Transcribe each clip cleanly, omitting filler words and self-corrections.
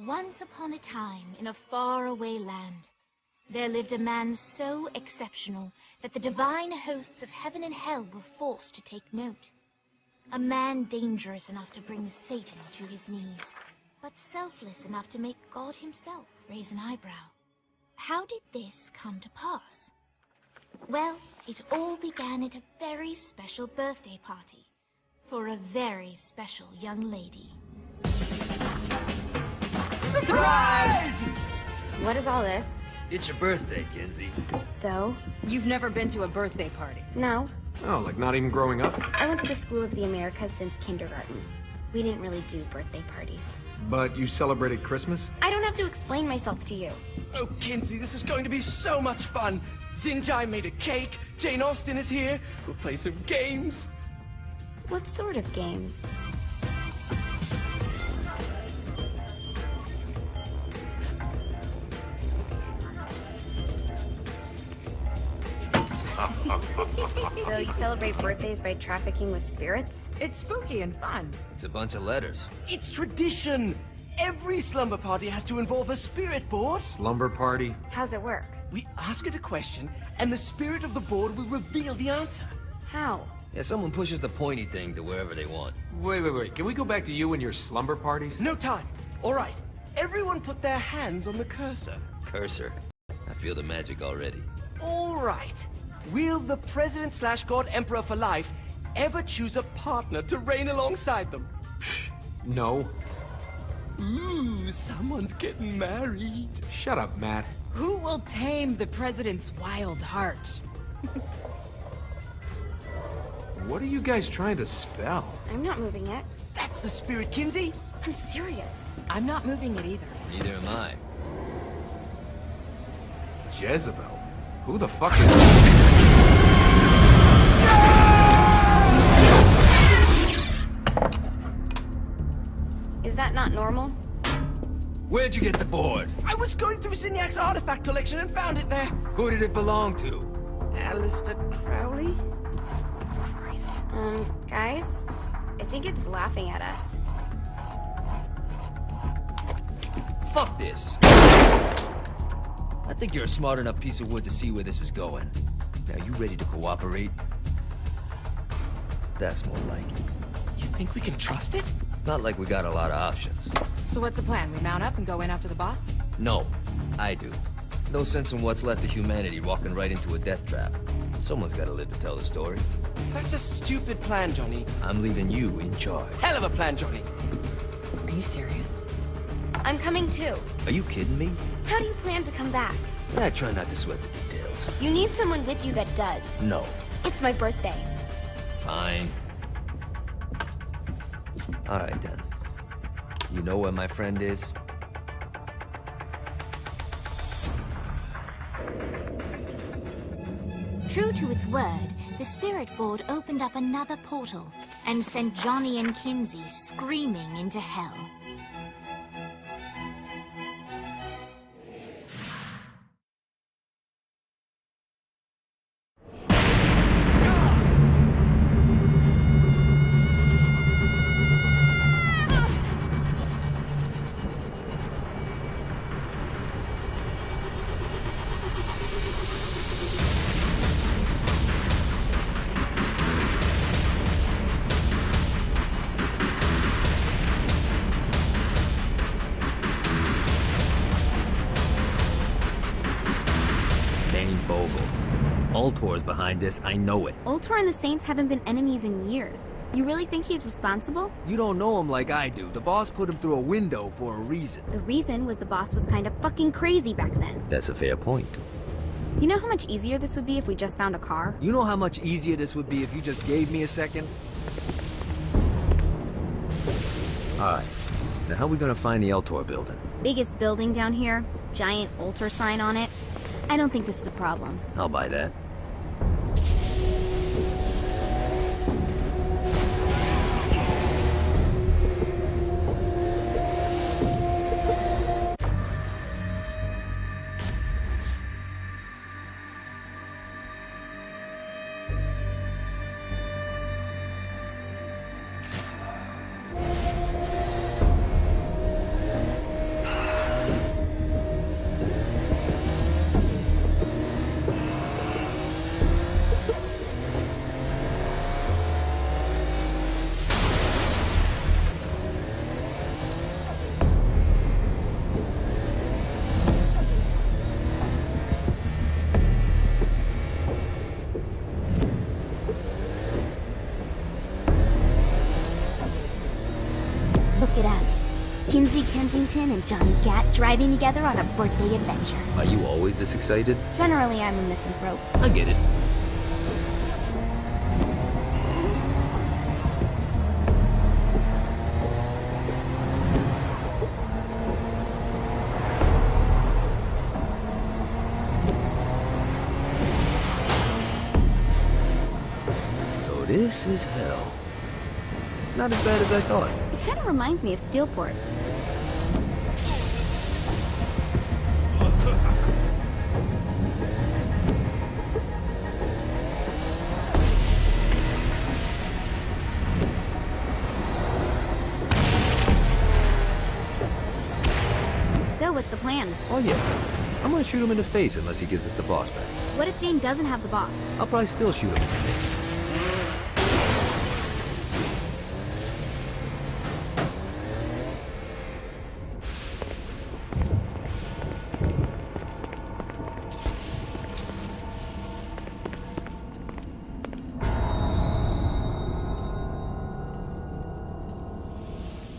Once upon a time, in a faraway land, there lived a man so exceptional that the divine hosts of heaven and hell were forced to take note. A man dangerous enough to bring Satan to his knees, but selfless enough to make God himself raise an eyebrow. How did this come to pass? Well, it all began at a very special birthday party for a very special young lady. Surprise! What is all this? It's your birthday, Kinsey. So? You've never been to a birthday party? No. Oh, like not even growing up? I went to the School of the Americas since kindergarten. We didn't really do birthday parties. But you celebrated Christmas? I don't have to explain myself to you. Oh, Kinsey, this is going to be so much fun. Xinjai made a cake. Jane Austen is here. We'll play some games. What sort of games? So you celebrate birthdays by trafficking with spirits? It's spooky and fun. It's a bunch of letters. It's tradition. Every slumber party has to involve a spirit board. Slumber party? How's it work? We ask it a question, and the spirit of the board will reveal the answer. How? Yeah, someone pushes the pointy thing to wherever they want. Wait. Can we go back to you and your slumber parties? No time. All right. Everyone put their hands on the cursor. Cursor. I feel the magic already. All right. Will the President/God Emperor for life ever choose a partner to reign alongside them? No. Ooh, someone's getting married. Shut up, Matt. Who will tame the president's wild heart? What are you guys trying to spell? I'm not moving it. That's the spirit, Kinsey. I'm serious. I'm not moving it either. Neither am I. Jezebel? Who the fuck is... Is that not normal? Where'd you get the board? I was going through Zinyak's artifact collection and found it there. Who did it belong to? Aleister Crowley? Christ. Guys? I think it's laughing at us. Fuck this. I think you're a smart enough piece of wood to see where this is going. Now, you ready to cooperate? That's more like it. You think we can trust it? It's not like we got a lot of options. So what's the plan? We mount up and go in after the boss? No, I do. No sense in what's left of humanity walking right into a death trap. Someone's gotta live to tell the story. That's a stupid plan, Johnny. I'm leaving you in charge. Hell of a plan, Johnny. Are you serious? I'm coming too. Are you kidding me? How do you plan to come back? I try not to sweat the details. You need someone with you that does. No. It's my birthday. Fine. Alright then. You know where my friend is? True to its word, the spirit board opened up another portal and sent Johnny and Kinsey screaming into hell. Ultor's behind this, I know it. Ultor and the Saints haven't been enemies in years. You really think he's responsible? You don't know him like I do. The boss put him through a window for a reason. The reason was the boss was kind of fucking crazy back then. That's a fair point. You know how much easier this would be if we just found a car? You know how much easier this would be if you just gave me a second? Alright. Now how are we gonna find the Ultor building? Biggest building down here, giant Ultor sign on it. I don't think this is a problem. I'll buy that. Lindsay Kensington and Johnny Gat driving together on a birthday adventure. Are you always this excited? Generally, I'm a misanthrope. I get it. So this is hell. Not as bad as I thought. It kind of reminds me of Steelport. So, what's the plan? Oh yeah. I'm gonna shoot him in the face unless he gives us the boss back. What if Dane doesn't have the boss? I'll probably still shoot him in the face.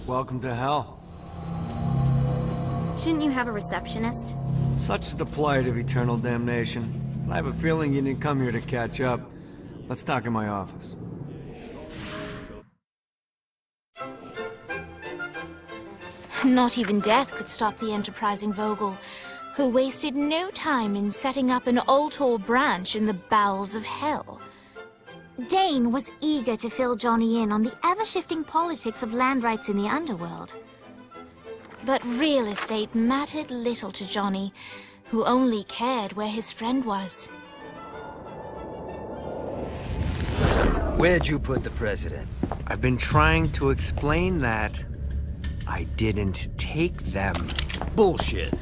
Welcome to hell. Shouldn't you have a receptionist? Such is the plight of eternal damnation. I have a feeling you didn't come here to catch up. Let's talk in my office. Not even death could stop the enterprising Vogel, who wasted no time in setting up an Ultor branch in the bowels of hell. Dane was eager to fill Johnny in on the ever-shifting politics of land rights in the underworld. But real estate mattered little to Johnny, who only cared where his friend was. Where'd you put the president? I've been trying to explain that. I didn't take them. Bullshit.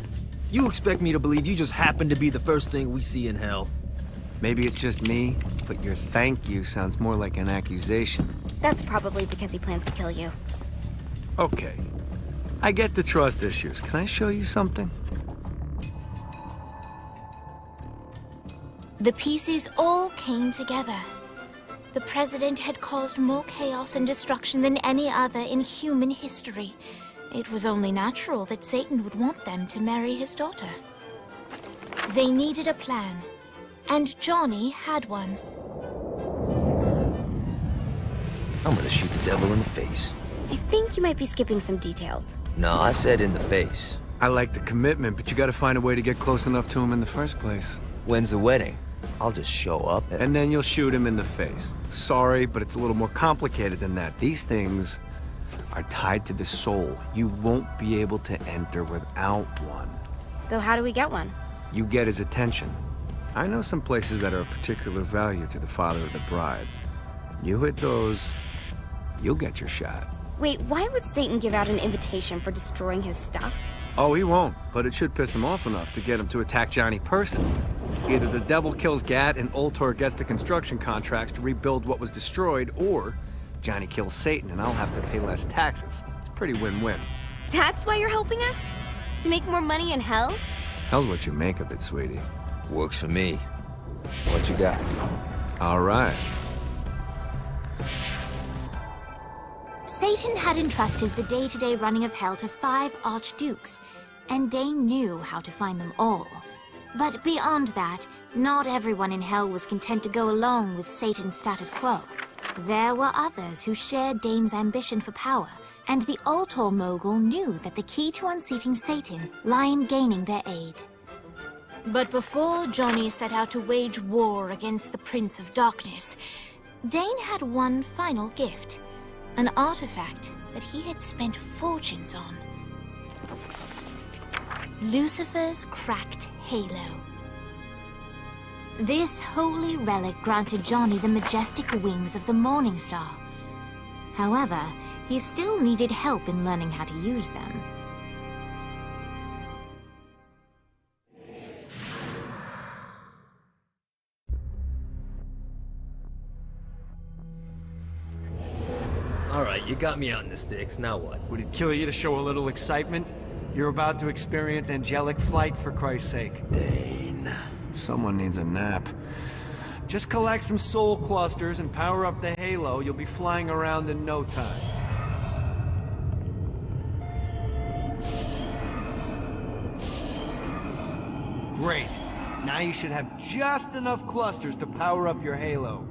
You expect me to believe you just happened to be the first thing we see in hell? Maybe it's just me, but your thank you sounds more like an accusation. That's probably because he plans to kill you. Okay. I get the trust issues. Can I show you something? The pieces all came together. The president had caused more chaos and destruction than any other in human history. It was only natural that Satan would want them to marry his daughter. They needed a plan, and Johnny had one. I'm gonna shoot the devil in the face. I think you might be skipping some details. No, I said in the face. I like the commitment, but you gotta find a way to get close enough to him in the first place. When's the wedding? I'll just show up And then you'll shoot him in the face. Sorry, but it's a little more complicated than that. These things are tied to the soul. You won't be able to enter without one. So how do we get one? You get his attention. I know some places that are of particular value to the father of the bride. You hit those, you'll get your shot. Wait, why would Satan give out an invitation for destroying his stuff? Oh, he won't, but it should piss him off enough to get him to attack Johnny personally. Either the devil kills Gat and Ultor gets the construction contracts to rebuild what was destroyed, or Johnny kills Satan and I'll have to pay less taxes. It's pretty win-win. That's why you're helping us? To make more money in hell? Hell's what you make of it, sweetie. Works for me. What you got? All right. Satan had entrusted the day-to-day running of hell to 5 archdukes, and Dane knew how to find them all. But beyond that, not everyone in hell was content to go along with Satan's status quo. There were others who shared Dane's ambition for power, and the Ultor mogul knew that the key to unseating Satan lay in gaining their aid. But before Johnny set out to wage war against the Prince of Darkness, Dane had one final gift. An artifact that he had spent fortunes on. Lucifer's cracked halo. This holy relic granted Johnny the majestic wings of the Morning Star. However, he still needed help in learning how to use them. Alright, you got me out in the sticks, now what? Would it kill you to show a little excitement? You're about to experience angelic flight, for Christ's sake. Dane. Someone needs a nap. Just collect some soul clusters and power up the halo. You'll be flying around in no time. Now you should have just enough clusters to power up your halo.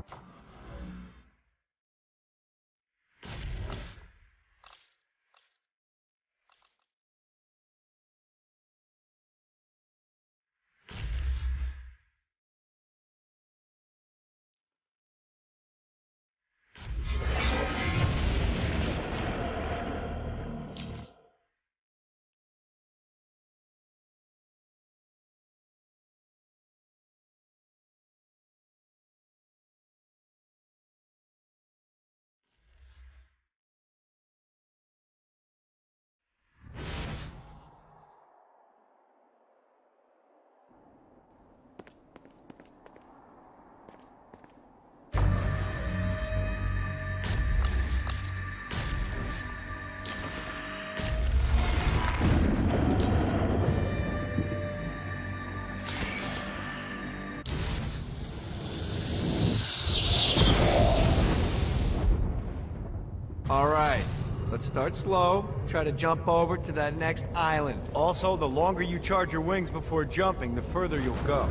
Alright, let's start slow. Try to jump over to that next island. Also, the longer you charge your wings before jumping, the further you'll go.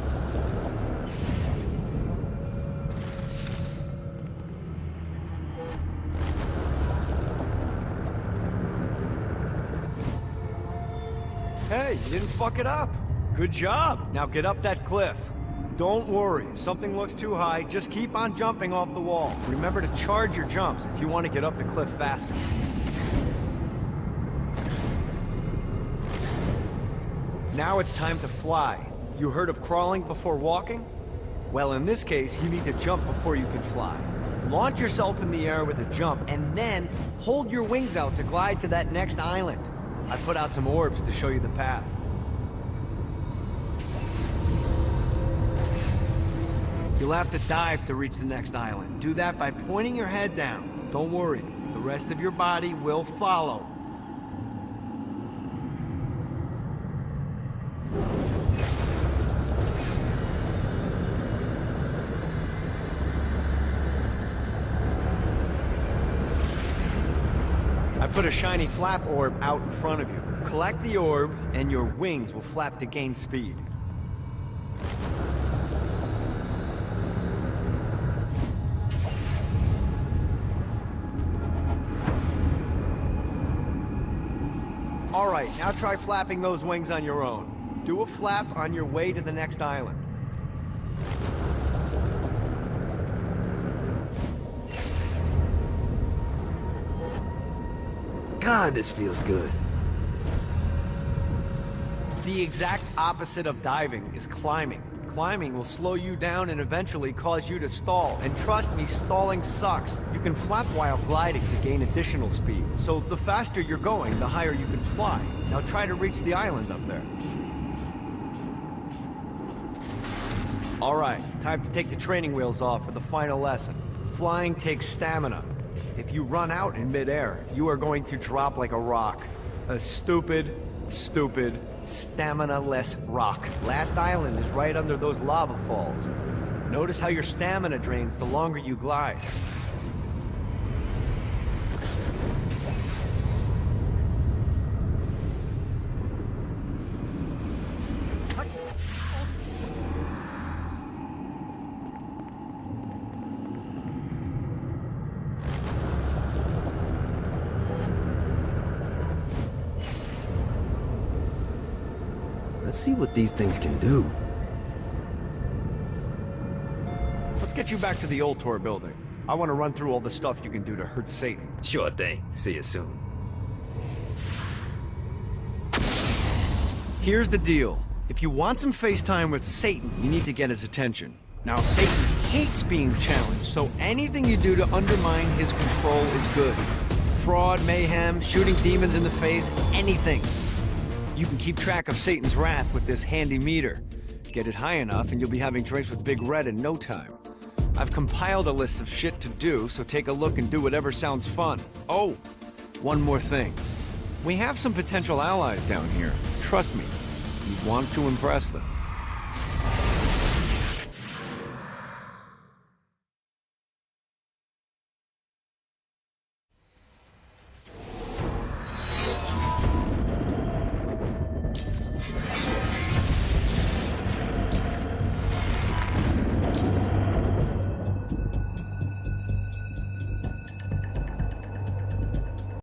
Hey, you didn't fuck it up. Good job. Now get up that cliff. Don't worry, if something looks too high, just keep on jumping off the wall. Remember to charge your jumps if you want to get up the cliff faster. Now it's time to fly. You heard of crawling before walking? Well, in this case, you need to jump before you can fly. Launch yourself in the air with a jump, and then hold your wings out to glide to that next island. I put out some orbs to show you the path. You'll have to dive to reach the next island. Do that by pointing your head down. Don't worry, the rest of your body will follow. I put a shiny flap orb out in front of you. Collect the orb, and your wings will flap to gain speed. Alright, now try flapping those wings on your own. Do a flap on your way to the next island. God, this feels good. The exact opposite of diving is climbing. Climbing will slow you down and eventually cause you to stall. And trust me, stalling sucks. You can flap while gliding to gain additional speed. So the faster you're going, the higher you can fly. Now try to reach the island up there. Alright, time to take the training wheels off for the final lesson. Flying takes stamina. If you run out in midair, you are going to drop like a rock. A stupid, stamina-less rock. Last island is right under those lava falls. Notice how your stamina drains the longer you glide. Let's see what these things can do. Let's get you back to the Ultor building. I want to run through all the stuff you can do to hurt Satan. Sure thing. See you soon. Here's the deal. If you want some FaceTime with Satan, you need to get his attention. Now, Satan hates being challenged, so anything you do to undermine his control is good. Fraud, mayhem, shooting demons in the face, anything. You can keep track of Satan's wrath with this handy meter. Get it high enough and you'll be having drinks with Big Red in no time. I've compiled a list of shit to do, so take a look and do whatever sounds fun. Oh, one more thing. We have some potential allies down here. Trust me, you want to impress them.